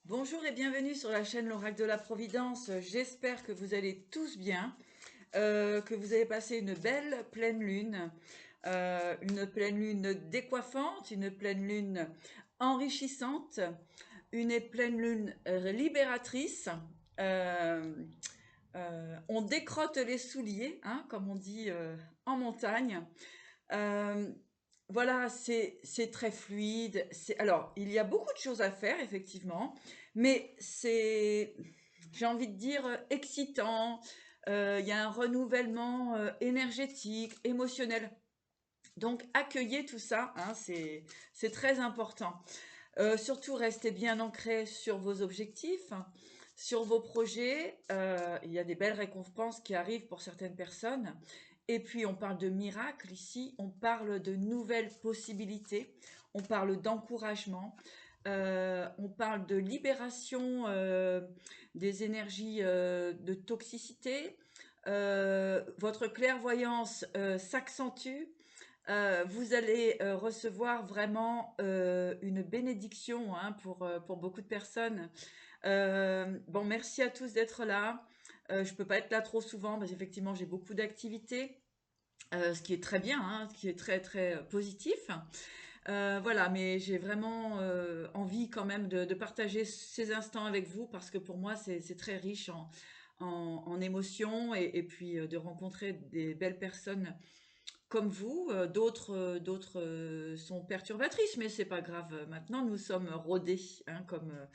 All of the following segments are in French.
Bonjour et bienvenue sur la chaîne L'Oracle de la Providence. J'espère que vous allez tous bien, que vous avez passé une belle pleine lune, une pleine lune décoiffante, une pleine lune enrichissante, une pleine lune libératrice. Euh, on décrotte les souliers, hein, comme on dit en montagne. Euh, voilà, c'est très fluide. Alors, il y a beaucoup de choses à faire, effectivement, mais j'ai envie de dire, excitant. Il y a un renouvellement énergétique, émotionnel. Donc, accueillez tout ça, hein, c'est très important. Surtout, restez bien ancrés sur vos objectifs, sur vos projets. Il y a des belles récompenses qui arrivent pour certaines personnes. Et puis, on parle de miracles ici, on parle de nouvelles possibilités, on parle d'encouragement, on parle de libération des énergies de toxicité. Votre clairvoyance s'accentue. Vous allez recevoir vraiment une bénédiction, hein, pour beaucoup de personnes. Bon, merci à tous d'être là. Je peux pas être là trop souvent parce qu'effectivement j'ai beaucoup d'activités, ce qui est très bien, hein, ce qui est très très positif. Voilà, mais j'ai vraiment envie quand même de partager ces instants avec vous parce que pour moi c'est très riche en émotions et puis de rencontrer des belles personnes comme vous. D'autres sont perturbatrices, mais c'est pas grave. Maintenant, nous sommes rodés, hein, comme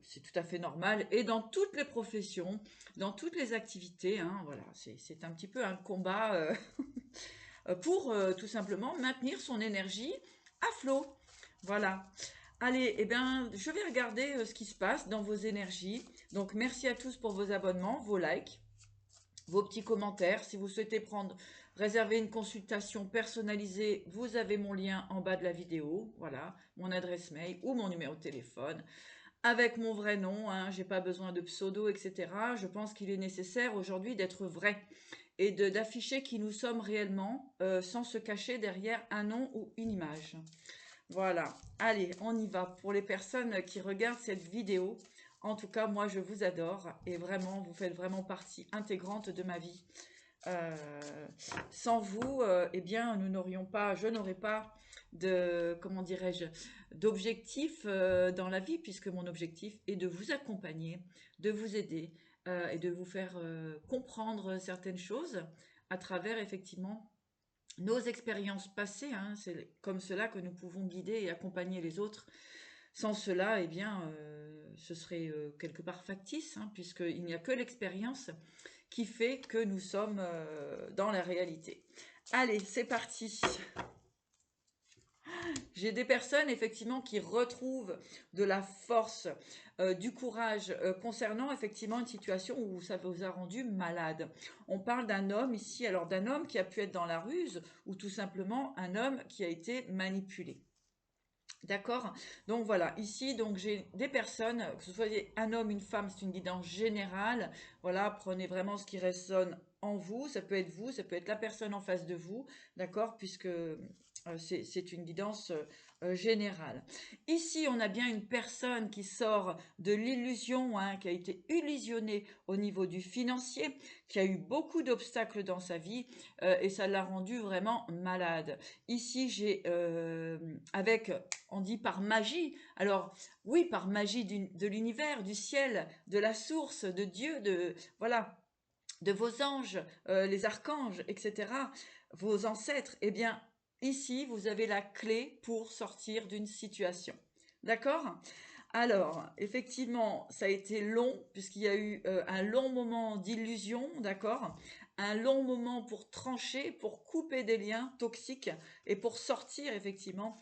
c'est tout à fait normal, et dans toutes les professions, dans toutes les activités, hein, voilà, c'est un petit peu un combat pour tout simplement maintenir son énergie à flot. Voilà. Allez, eh bien, je vais regarder ce qui se passe dans vos énergies. Donc, merci à tous pour vos abonnements, vos likes, vos petits commentaires. Si vous souhaitez réserver une consultation personnalisée, vous avez mon lien en bas de la vidéo. Voilà, mon adresse mail ou mon numéro de téléphone. Avec mon vrai nom, hein, j'ai pas besoin de pseudo, etc. Je pense qu'il est nécessaire aujourd'hui d'être vrai et d'afficher qui nous sommes réellement sans se cacher derrière un nom ou une image. Voilà, allez, on y va. Pour les personnes qui regardent cette vidéo, en tout cas, moi, je vous adore et vraiment, vous faites vraiment partie intégrante de ma vie. Sans vous, eh bien, je n'aurais pas comment dirais-je, d'objectif dans la vie, puisque mon objectif est de vous accompagner, de vous aider et de vous faire comprendre certaines choses à travers effectivement nos expériences passées, hein. C'est comme cela que nous pouvons guider et accompagner les autres. Sans cela, eh bien, ce serait quelque part factice, hein, puisqu'il n'y a que l'expérience qui fait que nous sommes dans la réalité. Allez, c'est parti. J'ai des personnes effectivement qui retrouvent de la force, du courage concernant effectivement une situation où ça vous a rendu malade. On parle d'un homme ici, alors d'un homme qui a pu être dans la ruse ou tout simplement un homme qui a été manipulé. D'accord. Donc voilà, ici, donc j'ai des personnes, que ce soit un homme, une femme, c'est une guidance générale. Voilà, prenez vraiment ce qui résonne en vous. Ça peut être vous, ça peut être la personne en face de vous, d'accord, puisque c'est une guidance générale. Ici, on a bien une personne qui sort de l'illusion, hein, qui a été illusionnée au niveau du financier, qui a eu beaucoup d'obstacles dans sa vie et ça l'a rendu vraiment malade. Ici, j'ai avec on dit par magie. Alors oui, par magie de l'univers, du ciel, de la source, de Dieu, voilà, de vos anges, les archanges, etc., vos ancêtres. Eh bien, ici, vous avez la clé pour sortir d'une situation. D'accord? Alors, effectivement, ça a été long, puisqu'il y a eu un long moment d'illusion, d'accord? Un long moment pour trancher, pour couper des liens toxiques et pour sortir, effectivement,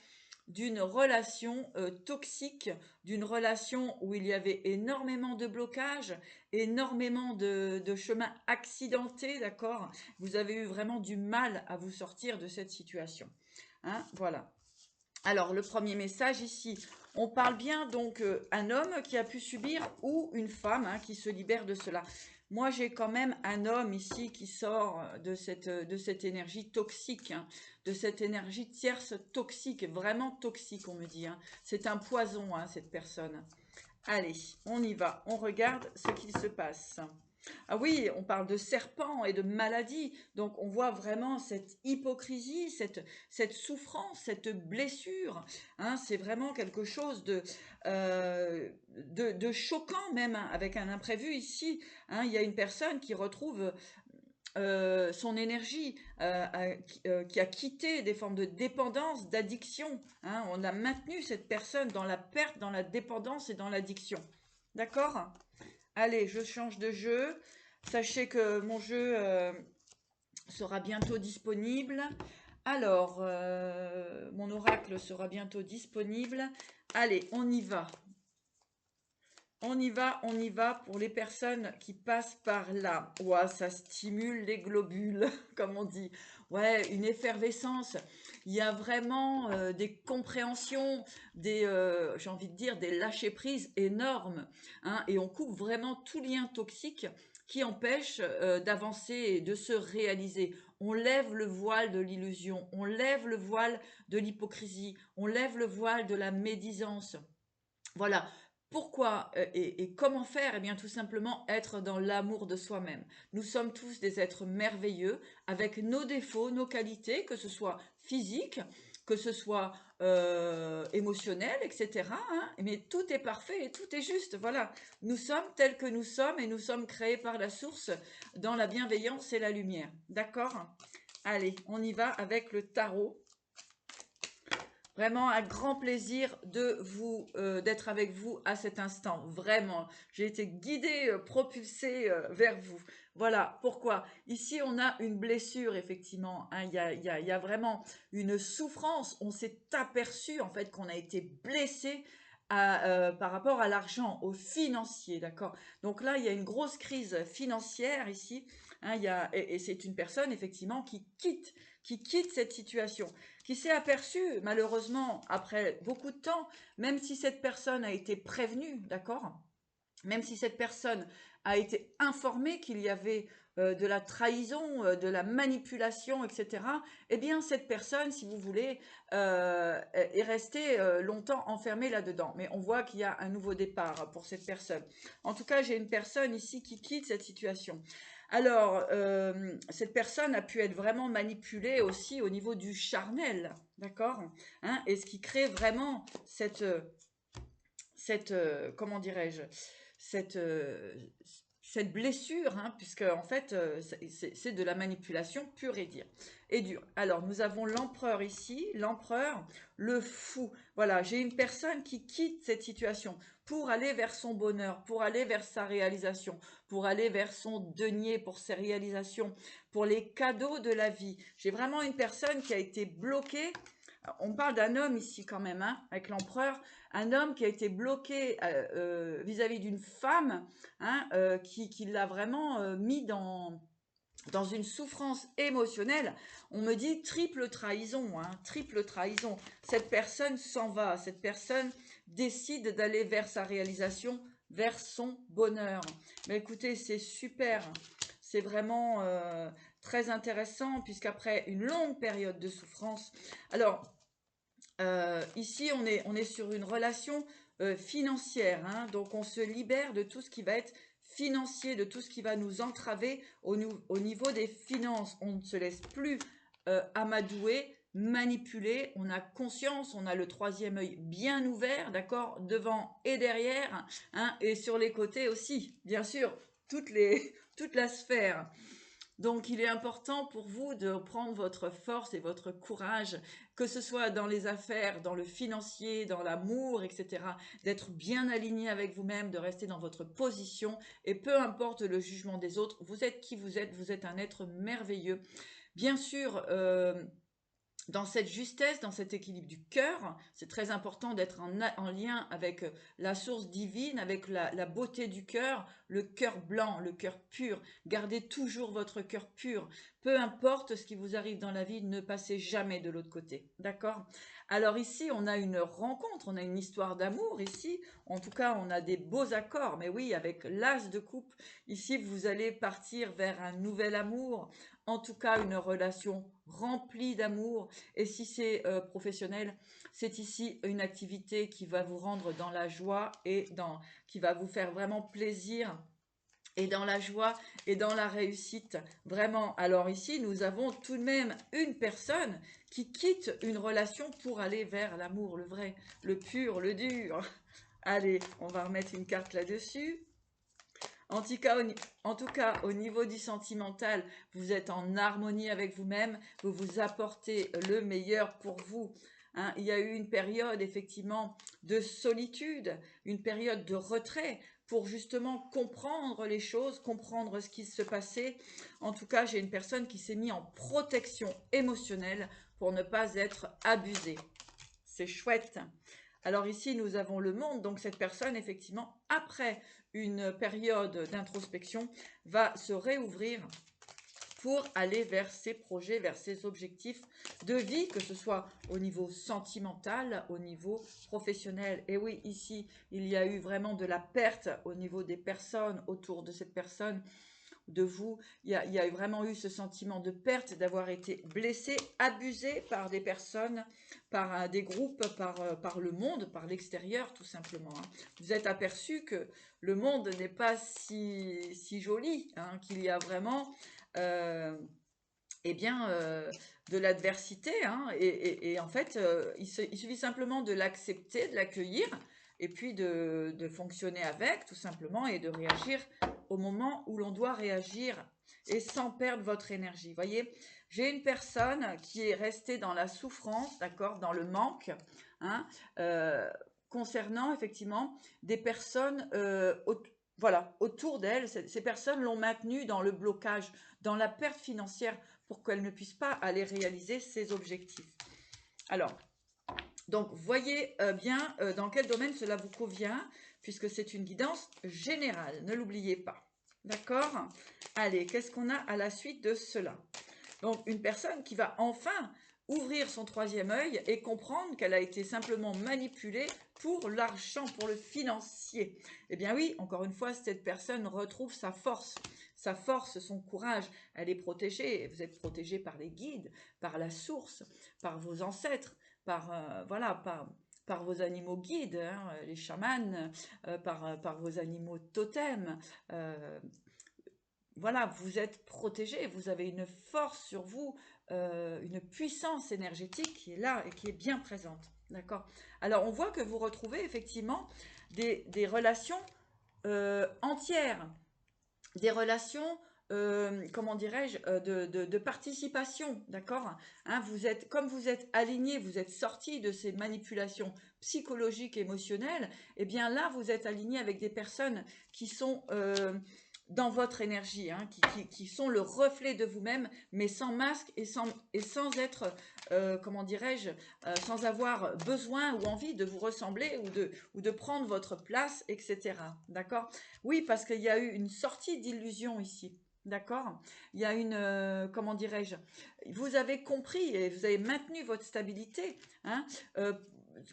d'une relation toxique, d'une relation où il y avait énormément de blocages, énormément de chemins accidentés, d'accord. Vous avez eu vraiment du mal à vous sortir de cette situation. Hein, voilà. Alors, le premier message ici, on parle bien donc un homme qui a pu subir ou une femme, hein, qui se libère de cela. Moi, j'ai quand même un homme ici qui sort de cette énergie toxique, hein, de cette énergie tierce toxique, vraiment toxique, on me dit, hein. C'est un poison, hein, cette personne. Allez, on y va, on regarde ce qu'il se passe. Ah oui, on parle de serpents et de maladies, donc on voit vraiment cette hypocrisie, cette souffrance, cette blessure. Hein, c'est vraiment quelque chose de choquant même, hein, avec un imprévu ici. Hein, il y a une personne qui retrouve son énergie, qui a quitté des formes de dépendance, d'addiction. Hein, on a maintenu cette personne dans la perte, dans la dépendance et dans l'addiction. D'accord? Allez, je change de jeu. Sachez que mon jeu sera bientôt disponible. Alors, mon oracle sera bientôt disponible. Allez, on y va. On y va pour les personnes qui passent par là. Ouah, ça stimule les globules, comme on dit. Ouais, une effervescence. Il y a vraiment des compréhensions, j'ai envie de dire, des lâcher-prises énormes. Hein, et on coupe vraiment tout lien toxique qui empêche d'avancer et de se réaliser. On lève le voile de l'illusion, on lève le voile de l'hypocrisie, on lève le voile de la médisance. Voilà. Pourquoi et comment faire? Eh bien, tout simplement être dans l'amour de soi-même. Nous sommes tous des êtres merveilleux, avec nos défauts, nos qualités, que ce soit physique, que ce soit émotionnel, etc. Hein, mais tout est parfait et tout est juste. Voilà. Nous sommes tels que nous sommes et nous sommes créés par la source dans la bienveillance et la lumière. D'accord? Allez, on y va avec le tarot. Vraiment un grand plaisir d'être avec vous à cet instant. Vraiment, j'ai été guidée, propulsée vers vous. Voilà pourquoi. Ici, on a une blessure, effectivement. Hein. Il y a vraiment une souffrance. On s'est aperçu, en fait, qu'on a été blessé par rapport à l'argent, au financier, d'accord? Donc là, il y a une grosse crise financière ici. Hein, et c'est une personne, effectivement, qui quitte cette situation, qui s'est aperçu, malheureusement, après beaucoup de temps, même si cette personne a été prévenue, d'accord? Même si cette personne a été informée qu'il y avait de la trahison, de la manipulation, etc., eh bien, cette personne, si vous voulez, est restée longtemps enfermée là-dedans. Mais on voit qu'il y a un nouveau départ pour cette personne. En tout cas, j'ai une personne ici qui quitte cette situation. Alors, cette personne a pu être vraiment manipulée aussi au niveau du charnel, d'accord? Hein, et ce qui crée vraiment comment dirais-je, cette, euh, cette blessure, hein, puisque en fait, c'est de la manipulation pure et dure. Alors, nous avons l'empereur ici, l'empereur, le fou. Voilà, j'ai une personne qui quitte cette situation pour aller vers son bonheur, pour aller vers sa réalisation, pour aller vers son denier, pour ses réalisations, pour les cadeaux de la vie. J'ai vraiment une personne qui a été bloquée. On parle d'un homme ici quand même, hein, avec l'empereur, un homme qui a été bloqué vis-à-vis d'une femme, hein, qui l'a vraiment mis dans une souffrance émotionnelle. On me dit triple trahison, hein, triple trahison. Cette personne s'en va, cette personne décide d'aller vers sa réalisation, vers son bonheur. Mais écoutez, c'est super, c'est vraiment très intéressant, puisqu'après une longue période de souffrance, alors ici, on est sur une relation financière, hein, donc on se libère de tout ce qui va être financier, de tout ce qui va nous entraver au niveau des finances. On ne se laisse plus amadouer, manipuler, on a conscience, on a le troisième œil bien ouvert, d'accord, devant et derrière, hein, et sur les côtés aussi, bien sûr, toute la sphère. Donc, il est important pour vous de prendre votre force et votre courage, que ce soit dans les affaires, dans le financier, dans l'amour, etc., d'être bien aligné avec vous-même, de rester dans votre position, et peu importe le jugement des autres, vous êtes qui vous êtes un être merveilleux. Bien sûr, dans cette justesse, dans cet équilibre du cœur, c'est très important d'être en lien avec la source divine, avec la beauté du cœur, le cœur blanc, le cœur pur. Gardez toujours votre cœur pur. peu importe ce qui vous arrive dans la vie, ne passez jamais de l'autre côté, d'accord? Alors ici, on a une rencontre, on a une histoire d'amour ici. En tout cas, on a des beaux accords, mais oui, avec l'as de coupe, ici, vous allez partir vers un nouvel amour, en tout cas une relation remplie d'amour. Et si c'est professionnel, c'est ici une activité qui va vous rendre dans la joie et qui va vous faire vraiment plaisir et dans la joie et dans la réussite. Vraiment. Alors ici, nous avons tout de même une personne qui quitte une relation pour aller vers l'amour, le vrai, le pur, le dur. Allez, on va remettre une carte là-dessus. En tout cas, au niveau du sentimental, vous êtes en harmonie avec vous-même, vous vous apportez le meilleur pour vous. Hein, il y a eu une période effectivement de solitude, une période de retrait pour justement comprendre les choses, comprendre ce qui se passait. En tout cas, j'ai une personne qui s'est mise en protection émotionnelle pour ne pas être abusée. C'est chouette. Alors ici, nous avons le monde, donc cette personne, effectivement, après une période d'introspection, va se réouvrir pour aller vers ses projets, vers ses objectifs de vie, que ce soit au niveau sentimental, au niveau professionnel. Et oui, ici, il y a eu vraiment de la perte au niveau des personnes autour de cette personne, de vous. Il y a vraiment eu ce sentiment de perte, d'avoir été blessé, abusé par des personnes, par des groupes, par le monde, par l'extérieur, tout simplement. Hein. Vous êtes aperçu que le monde n'est pas si joli, hein, qu'il y a vraiment eh bien, de l'adversité. Hein, et en fait, il suffit simplement de l'accepter, de l'accueillir, et puis de fonctionner avec, tout simplement, et de réagir au moment où l'on doit réagir, et sans perdre votre énergie. Voyez, j'ai une personne qui est restée dans la souffrance, d'accord, dans le manque, hein, concernant effectivement des personnes voilà, autour d'elle. Ces personnes l'ont maintenue dans le blocage, dans la perte financière, pour qu'elle ne puisse pas aller réaliser ses objectifs. Alors, donc, voyez bien dans quel domaine cela vous convient, puisque c'est une guidance générale, ne l'oubliez pas. D'accord? Allez, qu'est-ce qu'on a à la suite de cela? Donc, une personne qui va enfin ouvrir son troisième œil et comprendre qu'elle a été simplement manipulée pour l'argent, pour le financier. Eh bien oui, encore une fois, cette personne retrouve sa force, son courage. Elle est protégée, vous êtes protégé par les guides, par la source, par vos ancêtres, voilà, par vos animaux guides, hein, les chamans, par vos animaux totems. Voilà, vous êtes protégé, vous avez une force sur vous, une puissance énergétique qui est là et qui est bien présente. D'accord? Alors, on voit que vous retrouvez effectivement des relations entières, des relations, comment dirais-je, de participation, d'accord, hein, comme vous êtes aligné, vous êtes sorti de ces manipulations psychologiques, émotionnelles, et bien là, vous êtes aligné avec des personnes qui sont dans votre énergie, hein, qui sont le reflet de vous-même, mais sans masque et sans être, comment dirais-je, sans avoir besoin ou envie de vous ressembler ou de prendre votre place, etc. D'accord? Oui, parce qu'il y a eu une sortie d'illusion ici. D'accord? Il y a une, comment dirais-je, vous avez compris et vous avez maintenu votre stabilité, hein,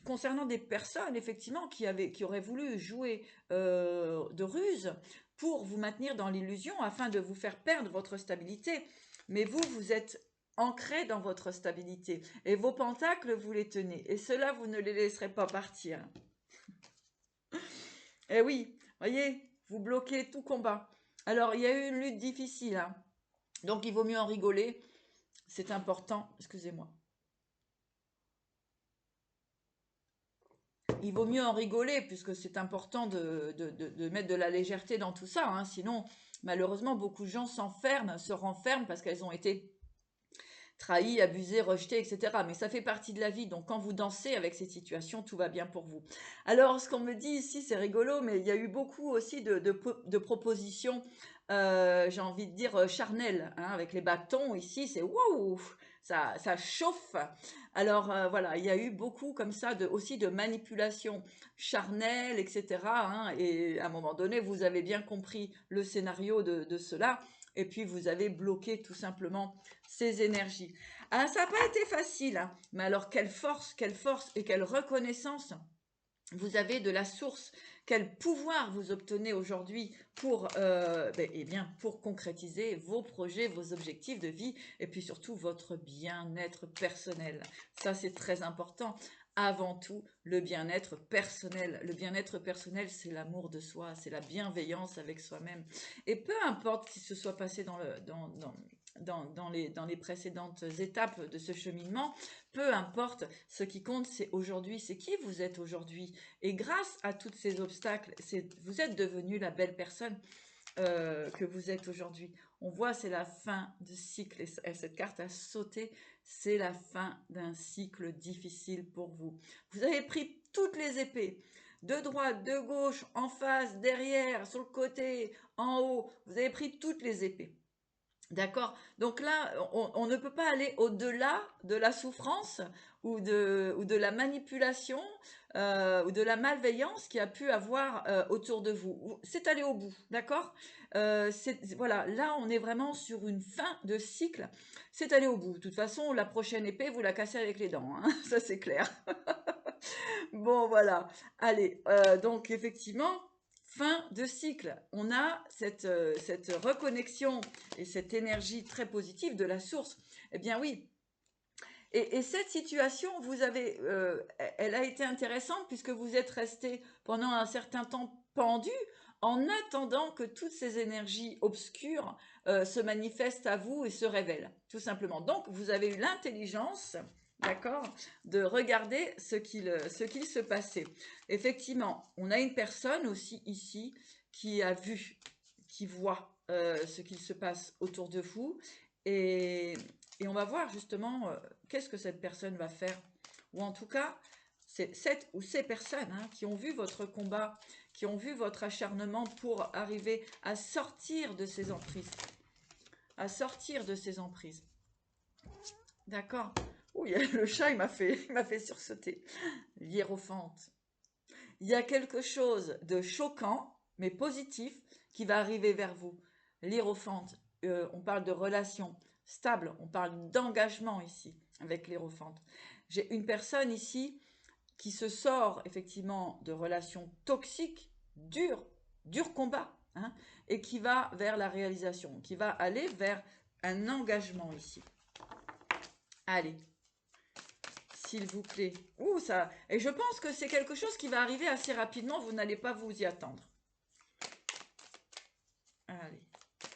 concernant des personnes, effectivement, qui auraient voulu jouer de ruse pour vous maintenir dans l'illusion afin de vous faire perdre votre stabilité. Mais vous êtes ancré dans votre stabilité et vos pentacles, vous les tenez. Et cela, vous ne les laisserez pas partir. Eh oui, voyez, vous bloquez tout combat. Alors, il y a eu une lutte difficile, hein. Donc il vaut mieux en rigoler. C'est important, excusez-moi. Il vaut mieux en rigoler puisque c'est important de mettre de la légèreté dans tout ça. Hein. Sinon, malheureusement, beaucoup de gens se renferment parce qu'elles ont été trahies, abusées, rejetées, etc. Mais ça fait partie de la vie. Donc quand vous dansez avec ces situations, tout va bien pour vous. Alors, ce qu'on me dit ici, c'est rigolo, mais il y a eu beaucoup aussi de propositions, j'ai envie de dire charnelles, hein, avec les bâtons ici, c'est waouh, ça chauffe. Alors voilà, il y a eu beaucoup comme ça aussi de manipulation charnelle, etc. Hein, et à un moment donné, vous avez bien compris le scénario de cela. et puis vous avez bloqué tout simplement ces énergies. Ah, ça n'a pas été facile, hein, mais alors quelle force et quelle reconnaissance vous avez de la source, quel pouvoir vous obtenez aujourd'hui pour, eh bien, pour concrétiser vos projets, vos objectifs de vie et puis surtout votre bien-être personnel. Ça, c'est très important. Avant tout, le bien-être personnel. Le bien-être personnel, c'est l'amour de soi, c'est la bienveillance avec soi-même. Et peu importe ce qui se soit passé dans les précédentes étapes de ce cheminement, peu importe, ce qui compte, c'est aujourd'hui, c'est qui vous êtes aujourd'hui. Et grâce à tous ces obstacles, vous êtes devenu la belle personne que vous êtes aujourd'hui. On voit, c'est la fin du cycle. Et cette carte a sauté, c'est la fin d'un cycle difficile pour vous. Vous avez pris toutes les épées, de droite, de gauche, en face, derrière, sur le côté, en haut. Vous avez pris toutes les épées. D'accord? Donc là, on ne peut pas aller au-delà de la souffrance ou de la manipulation ou de la malveillance qui a pu avoir autour de vous. C'est aller au bout, d'accord? Voilà, là, on est vraiment sur une fin de cycle. C'est aller au bout. De toute façon, la prochaine épée, vous la cassez avec les dents, hein. Ça, c'est clair. Bon, voilà. Allez, donc effectivement, fin de cycle. On a cette reconnexion et cette énergie très positive de la source. Eh bien oui. Et cette situation, elle a été intéressante puisque vous êtes resté pendant un certain temps pendu en attendant que toutes ces énergies obscures se manifestent à vous et se révèlent, tout simplement. Donc, vous avez eu l'intelligence, d'accord, de regarder ce qu'il se passait. Effectivement, on a une personne aussi ici qui a vu, qui voit ce qu'il se passe autour de vous et, et on va voir justement qu'est-ce que cette personne va faire. Ou en tout cas, c'est cette ou ces personnes qui ont vu votre combat, qui ont vu votre acharnement pour arriver à sortir de ces emprises. À sortir de ces emprises. D'accord. Ouh, le chat, il m'a fait sursauter. L'hiérophante. Il y a quelque chose de choquant, mais positif, qui va arriver vers vous. L'hiérophante, on parle de relation stable, on parle d'engagement ici, avec l'hiérophante. J'ai une personne ici qui se sort effectivement de relations toxiques, dur combat, hein, et qui va vers la réalisation, qui va aller vers un engagement ici. Allez, s'il vous plaît. Ouh, ça. Et je pense que c'est quelque chose qui va arriver assez rapidement, vous n'allez pas vous y attendre. Allez,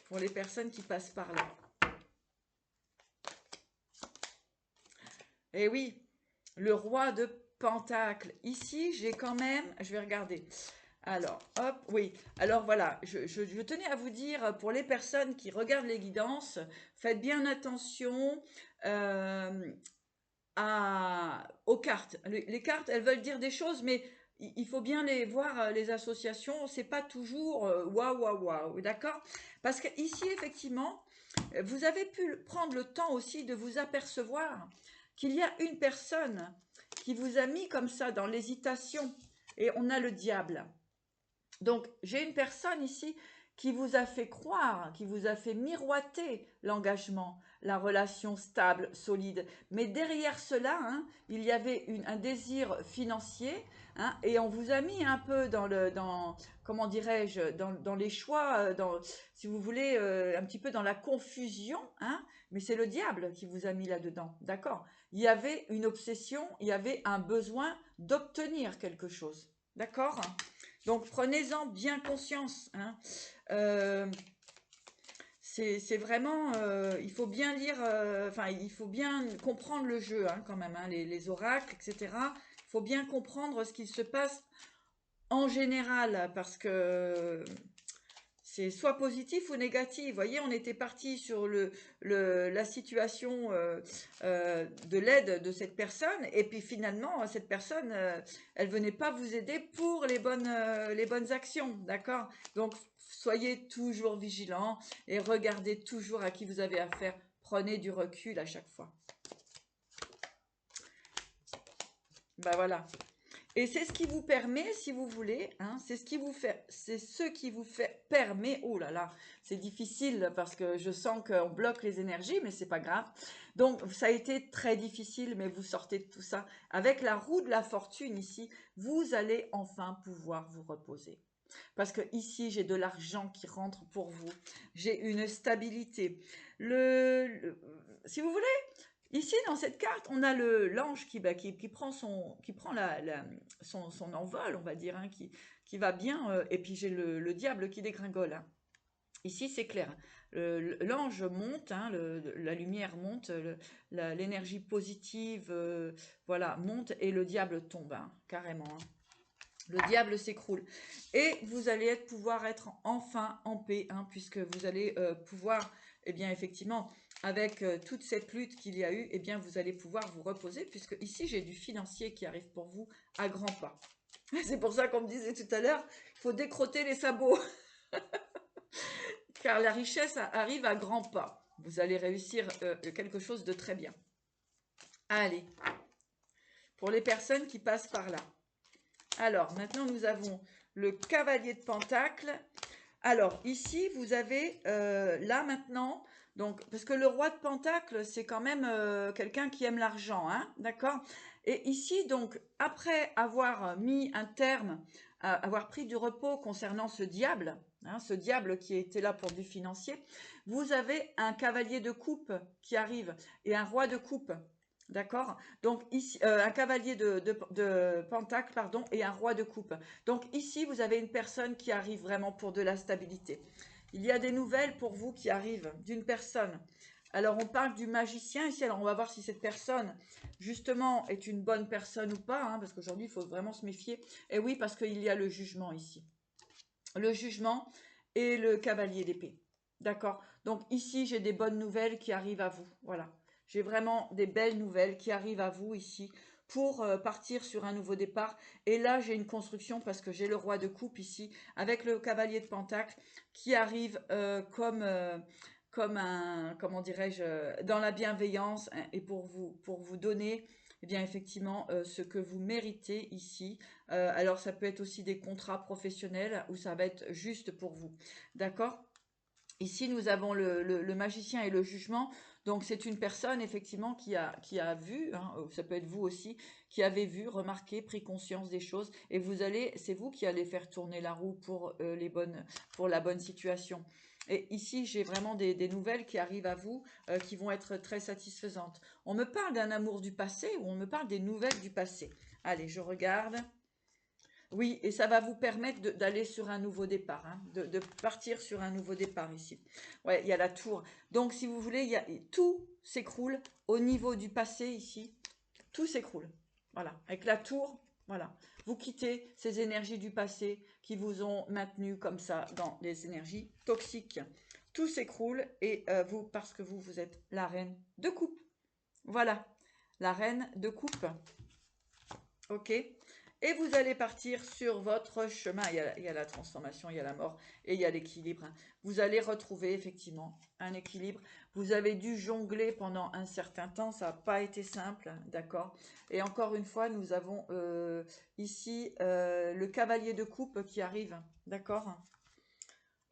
pour les personnes qui passent par là. Et oui, le roi de Pentacle. Ici, j'ai quand même, je vais regarder. Alors, hop, oui. Alors voilà, je tenais à vous dire, pour les personnes qui regardent les guidances, faites bien attention aux cartes. Les cartes, elles veulent dire des choses, mais il faut bien les voir, les associations. C'est pas toujours waouh, waouh, waouh, d'accord? Parce que ici, effectivement, vous avez pu prendre le temps aussi de vous apercevoir qu'il y a une personne qui vous a mis comme ça dans l'hésitation. Et on a le diable. Donc, j'ai une personne ici qui vous a fait croire, qui vous a fait miroiter l'engagement, la relation stable, solide. Mais derrière cela, il y avait un désir financier, et on vous a mis un peu comment dirais-je, dans les choix, si vous voulez, un petit peu dans la confusion, mais c'est le diable qui vous a mis là-dedans, d'accord? Il y avait une obsession, il y avait un besoin d'obtenir quelque chose, d'accord? Donc prenez-en bien conscience. C'est vraiment, il faut bien lire, il faut bien comprendre le jeu quand même, les oracles, etc. Il faut bien comprendre ce qui se passe en général parce que c'est soit positif ou négatif. Vous voyez, on était parti sur la situation de l'aide de cette personne, et puis finalement, cette personne, elle venait pas vous aider pour les bonnes actions, d'accord? Donc, soyez toujours vigilants et regardez toujours à qui vous avez affaire. Prenez du recul à chaque fois. Ben voilà. Et c'est ce qui vous permet, si vous voulez, hein, c'est ce qui vous fait permet, oh là là, c'est difficile parce que je sens qu'on bloque les énergies, mais c'est pas grave. Donc ça a été très difficile, mais vous sortez de tout ça. Avec la roue de la fortune ici, vous allez enfin pouvoir vous reposer. Parce que ici, j'ai de l'argent qui rentre pour vous. J'ai une stabilité. Si vous voulez, ici, dans cette carte, on a l'ange qui prend, son envol, on va dire, hein, qui va bien, et puis j'ai le diable qui dégringole. Hein. Ici, c'est clair. L'ange monte, hein, la lumière monte, l'énergie positive, voilà, monte, et le diable tombe, hein, carrément. Hein. Le diable s'écroule. Et vous allez pouvoir être enfin en paix, hein, puisque vous allez pouvoir, eh bien, effectivement, avec toute cette lutte qu'il y a eu, eh bien, vous allez pouvoir vous reposer, puisque ici, j'ai du financier qui arrive pour vous à grands pas. C'est pour ça qu'on me disait tout à l'heure, il faut décrotter les sabots, car la richesse arrive à grands pas. Vous allez réussir quelque chose de très bien. Allez, pour les personnes qui passent par là. Alors, maintenant, nous avons le cavalier de Pentacle. Alors, ici, vous avez, là, maintenant, donc, parce que le roi de Pentacle, c'est quand même quelqu'un qui aime l'argent, hein, d'accord? Et ici, donc, après avoir mis un terme, avoir pris du repos concernant ce diable, hein, ce diable qui était là pour du financier, vous avez un cavalier de coupe qui arrive et un roi de coupe. D'accord? Donc ici, un cavalier de pentacle, pardon, et un roi de coupe. Donc ici, vous avez une personne qui arrive vraiment pour de la stabilité. Il y a des nouvelles pour vous qui arrivent d'une personne. Alors on parle du magicien ici, alors on va voir si cette personne, justement, est une bonne personne ou pas, hein, parce qu'aujourd'hui, il faut vraiment se méfier. Et oui, parce qu'il y a le jugement ici. Le jugement et le cavalier d'épée. D'accord? Donc ici, j'ai des bonnes nouvelles qui arrivent à vous. Voilà. J'ai vraiment des belles nouvelles qui arrivent à vous ici pour partir sur un nouveau départ. Et là, j'ai une construction parce que j'ai le roi de coupe ici avec le cavalier de pentacle qui arrive comme un, comment dirais-je, dans la bienveillance, hein, et pour vous donner, eh bien, effectivement, ce que vous méritez ici. Alors, ça peut être aussi des contrats professionnels ou ça va être juste pour vous. D'accord? Ici, nous avons le magicien et le jugement. Donc, c'est une personne, effectivement, qui a vu, hein, ça peut être vous aussi, qui avez vu, remarqué, pris conscience des choses. Et c'est vous qui allez faire tourner la roue pour la bonne situation. Et ici, j'ai vraiment des nouvelles qui arrivent à vous, qui vont être très satisfaisantes. On me parle d'un amour du passé ou on me parle des nouvelles du passé. Allez, je regarde. Oui, et ça va vous permettre d'aller sur un nouveau départ, hein, de partir sur un nouveau départ ici. Ouais, il y a la tour. Donc, si vous voulez, tout s'écroule au niveau du passé ici. Tout s'écroule. Voilà. Avec la tour, voilà. Vous quittez ces énergies du passé qui vous ont maintenu comme ça dans les énergies toxiques. Tout s'écroule et vous, parce que vous êtes la reine de coupe. Voilà. La reine de coupe. Ok? Et vous allez partir sur votre chemin. Il y a la transformation, il y a la mort et il y a l'équilibre. Vous allez retrouver effectivement un équilibre. Vous avez dû jongler pendant un certain temps. Ça n'a pas été simple, d'accord? Et encore une fois, nous avons ici le cavalier de coupe qui arrive, d'accord?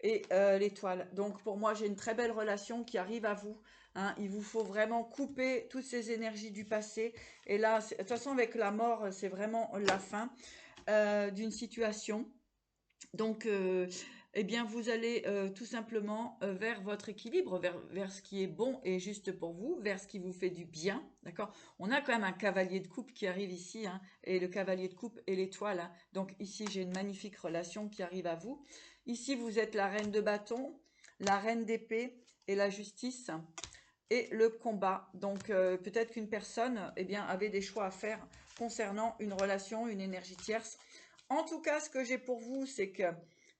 Et l'étoile. Donc pour moi, j'ai une très belle relation qui arrive à vous. Hein. Il vous faut vraiment couper toutes ces énergies du passé. Et là, de toute façon, avec la mort, c'est vraiment la fin d'une situation. Donc, eh bien, vous allez tout simplement vers votre équilibre, vers ce qui est bon et juste pour vous, vers ce qui vous fait du bien, d'accord? On a quand même un cavalier de coupe qui arrive ici, hein, et le cavalier de coupe et l'étoile. Hein. Donc ici, j'ai une magnifique relation qui arrive à vous. Ici, vous êtes la reine de bâton, la reine d'épée et la justice et le combat. Donc peut-être qu'une personne, eh bien, avait des choix à faire concernant une relation, une énergie tierce. En tout cas, ce que j'ai pour vous, c'est que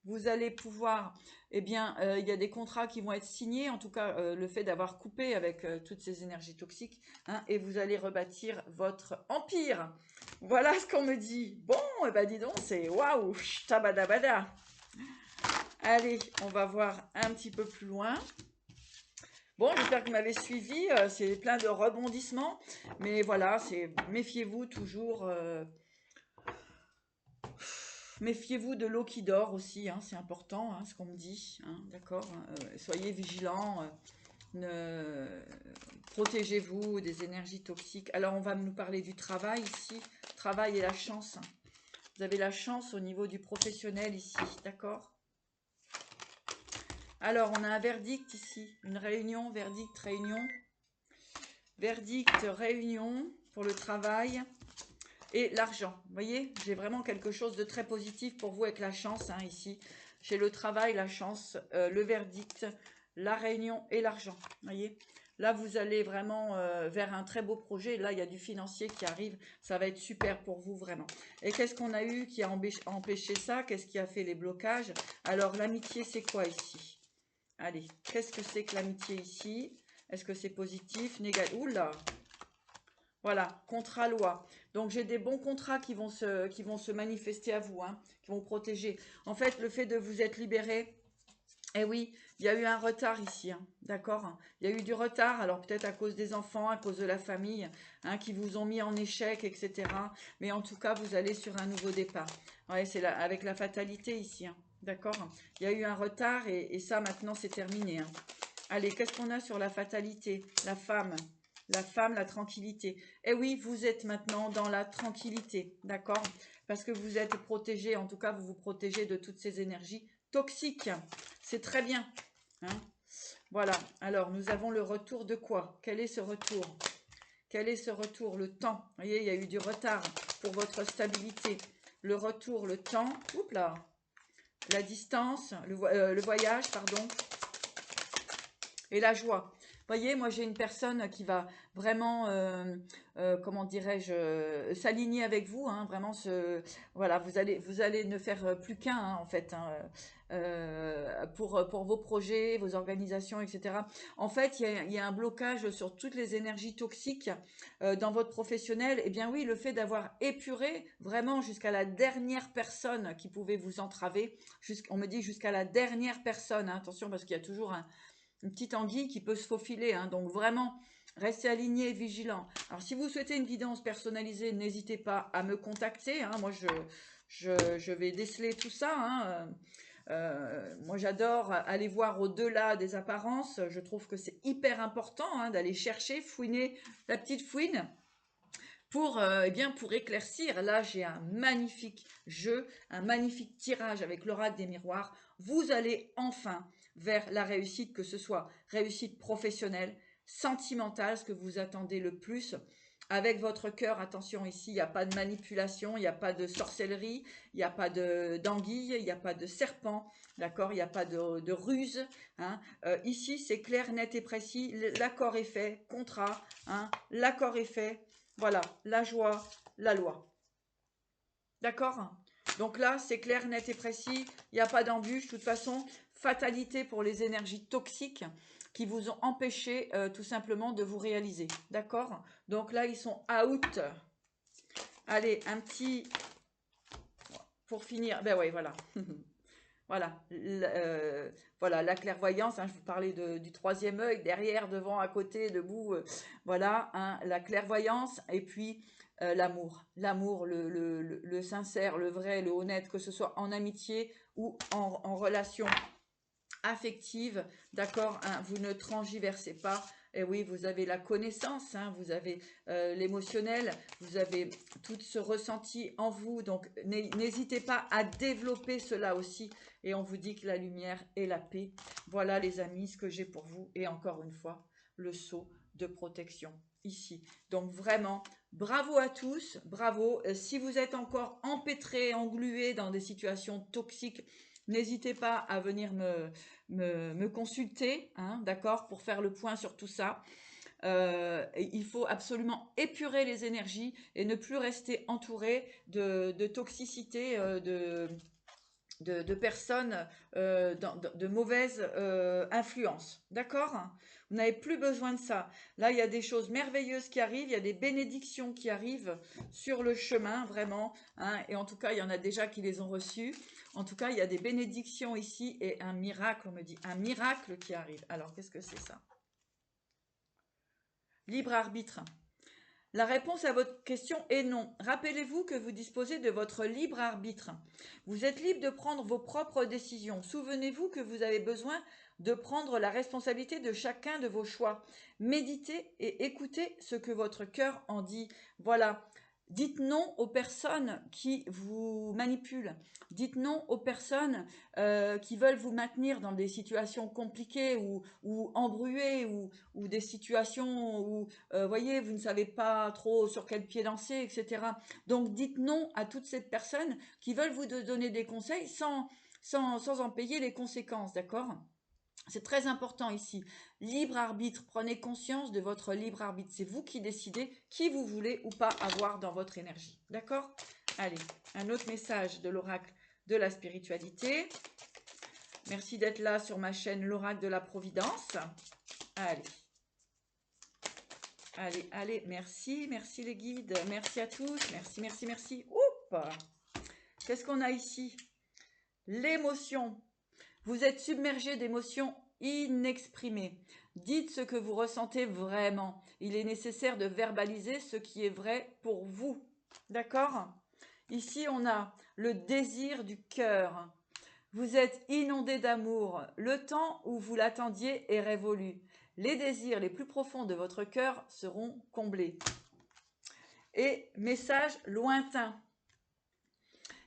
vous allez pouvoir, eh bien, il y a des contrats qui vont être signés, en tout cas, le fait d'avoir coupé avec toutes ces énergies toxiques, hein, et vous allez rebâtir votre empire. Voilà ce qu'on me dit. Bon, eh ben dis donc, c'est waouh, tabadabada. Allez, on va voir un petit peu plus loin. Bon, j'espère que vous m'avez suivi, c'est plein de rebondissements, mais voilà, méfiez-vous toujours Méfiez-vous de l'eau qui dort aussi, hein, c'est important, hein, ce qu'on me dit, hein, d'accord. Soyez vigilants, protégez-vous des énergies toxiques. Alors, on va nous parler du travail ici. Travail et la chance. Vous avez la chance au niveau du professionnel ici, d'accord. Alors, on a un verdict ici, une réunion, verdict, réunion. Verdict, réunion pour le travail et l'argent. Vous voyez, j'ai vraiment quelque chose de très positif pour vous avec la chance, hein, ici. J'ai le travail, la chance, le verdict, la réunion et l'argent. Vous voyez, là, vous allez vraiment vers un très beau projet. Là, il y a du financier qui arrive. Ça va être super pour vous, vraiment. Et qu'est-ce qu'on a eu qui a empêché ça? Qu'est-ce qui a fait les blocages? Alors, l'amitié, c'est quoi ici? Allez, qu'est-ce que c'est que l'amitié ici? Est-ce que c'est positif, négatif? Oula! Voilà, contrat loi. Donc j'ai des bons contrats qui vont se manifester à vous, hein, qui vont vous protéger. En fait, le fait de vous être libéré, eh oui, il y a eu un retard ici, hein, d'accord? Il y a eu du retard, alors peut-être à cause des enfants, à cause de la famille, hein, qui vous ont mis en échec, etc. Mais en tout cas, vous allez sur un nouveau départ. Ouais, c'est avec la fatalité ici, hein, d'accord? Il y a eu un retard et ça, maintenant, c'est terminé, hein. Allez, qu'est-ce qu'on a sur la fatalité? La femme, la tranquillité. Eh oui, vous êtes maintenant dans la tranquillité, d'accord? Parce que vous êtes protégé, en tout cas, vous vous protégez de toutes ces énergies toxiques. C'est très bien, hein? Voilà, alors nous avons le retour de quoi? Quel est ce retour? Quel est ce retour? Le temps. Vous voyez, il y a eu du retard pour votre stabilité. Le retour, le temps. Oups là. La distance, le voyage, pardon. Et la joie. Vous voyez, moi j'ai une personne qui va vraiment, comment dirais-je, s'aligner avec vous, hein, vraiment voilà, vous allez ne faire plus qu'un, hein, en fait, hein, pour vos projets, vos organisations, etc. En fait, il y a un blocage sur toutes les énergies toxiques dans votre professionnel. Eh bien oui, le fait d'avoir épuré vraiment jusqu'à la dernière personne qui pouvait vous entraver, on me dit jusqu'à la dernière personne, hein, attention parce qu'il y a toujours une petite anguille qui peut se faufiler, hein, donc vraiment, restez aligné et vigilant. Alors, si vous souhaitez une guidance personnalisée, n'hésitez pas à me contacter, hein, moi, je vais déceler tout ça, hein, moi, j'adore aller voir au-delà des apparences, je trouve que c'est hyper important, hein, d'aller chercher, fouiner la petite fouine, pour, eh bien, pour éclaircir. Là, j'ai un magnifique jeu, un magnifique tirage avec l'oracle des miroirs. Vous allez enfin vers la réussite, que ce soit réussite professionnelle, sentimentale, ce que vous attendez le plus. Avec votre cœur, attention ici, il n'y a pas de manipulation, il n'y a pas de sorcellerie, il n'y a pas d'anguille, il n'y a pas de serpent, d'accord, il n'y a pas de ruse, hein. Ici, c'est clair, net et précis, l'accord est fait, contrat, hein, l'accord est fait, voilà, la joie, la loi. D'accord? Donc là, c'est clair, net et précis. Il n'y a pas d'embûche. De toute façon, fatalité pour les énergies toxiques qui vous ont empêché tout simplement de vous réaliser. D'accord? Donc là, ils sont out. Allez, un petit... Pour finir, ben ouais, voilà. Voilà, voilà la clairvoyance, hein, je vous parlais du troisième œil, derrière, devant, à côté, debout, voilà, hein, la clairvoyance, et puis l'amour, le sincère, le vrai, le honnête, que ce soit en amitié ou en relation affective, d'accord, hein, vous ne transgiversez pas. Et oui, vous avez la connaissance, hein, vous avez l'émotionnel, vous avez tout ce ressenti en vous. Donc, n'hésitez pas à développer cela aussi. Et on vous dit que la lumière et la paix. Voilà, les amis, ce que j'ai pour vous. Et encore une fois, le sceau de protection ici. Donc, vraiment, bravo à tous. Bravo. Si vous êtes encore empêtrés, englués dans des situations toxiques, n'hésitez pas à venir me consulter, hein, d'accord, pour faire le point sur tout ça. Il faut absolument épurer les énergies et ne plus rester entouré de toxicité, de personnes de mauvaise influence. D'accord? Vous n'avez plus besoin de ça. Là, il y a des choses merveilleuses qui arrivent, il y a des bénédictions qui arrivent sur le chemin, vraiment, hein, et en tout cas, il y en a déjà qui les ont reçues. En tout cas, il y a des bénédictions ici et un miracle, on me dit, un miracle qui arrive. Alors, qu'est-ce que c'est ça? Libre arbitre. La réponse à votre question est non. Rappelez-vous que vous disposez de votre libre arbitre. Vous êtes libre de prendre vos propres décisions. Souvenez-vous que vous avez besoin de prendre la responsabilité de chacun de vos choix. Méditez et écoutez ce que votre cœur en dit. Voilà. Dites non aux personnes qui vous manipulent. Dites non aux personnes qui veulent vous maintenir dans des situations compliquées ou embrouillées ou des situations où, voyez, vous ne savez pas trop sur quel pied danser, etc. Donc dites non à toutes ces personnes qui veulent vous donner des conseils sans en payer les conséquences, d'accord? C'est très important ici. Libre arbitre, prenez conscience de votre libre arbitre. C'est vous qui décidez qui vous voulez ou pas avoir dans votre énergie. D'accord? Allez, un autre message de l'oracle de la spiritualité. Merci d'être là sur ma chaîne l'oracle de la Providence. Allez. Allez, allez, merci les guides. Merci à tous. Merci, merci, merci. Oups! Qu'est-ce qu'on a ici? L'émotion. Vous êtes submergé d'émotions inexprimées. Dites ce que vous ressentez vraiment. Il est nécessaire de verbaliser ce qui est vrai pour vous. D'accord? Ici, on a le désir du cœur. Vous êtes inondé d'amour. Le temps où vous l'attendiez est révolu. Les désirs les plus profonds de votre cœur seront comblés. Et message lointain.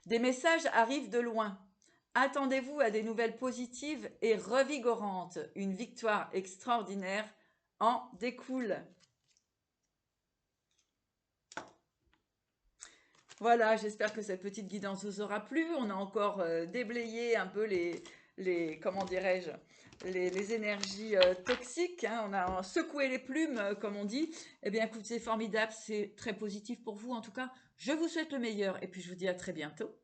Des messages arrivent de loin. Attendez-vous à des nouvelles positives et revigorantes. Une victoire extraordinaire en découle. Voilà, j'espère que cette petite guidance vous aura plu. On a encore déblayé un peu comment dirais-je, les énergies toxiques. Hein. On a secoué les plumes, comme on dit. Eh bien, écoute, c'est formidable, c'est très positif pour vous en tout cas. Je vous souhaite le meilleur et puis je vous dis à très bientôt.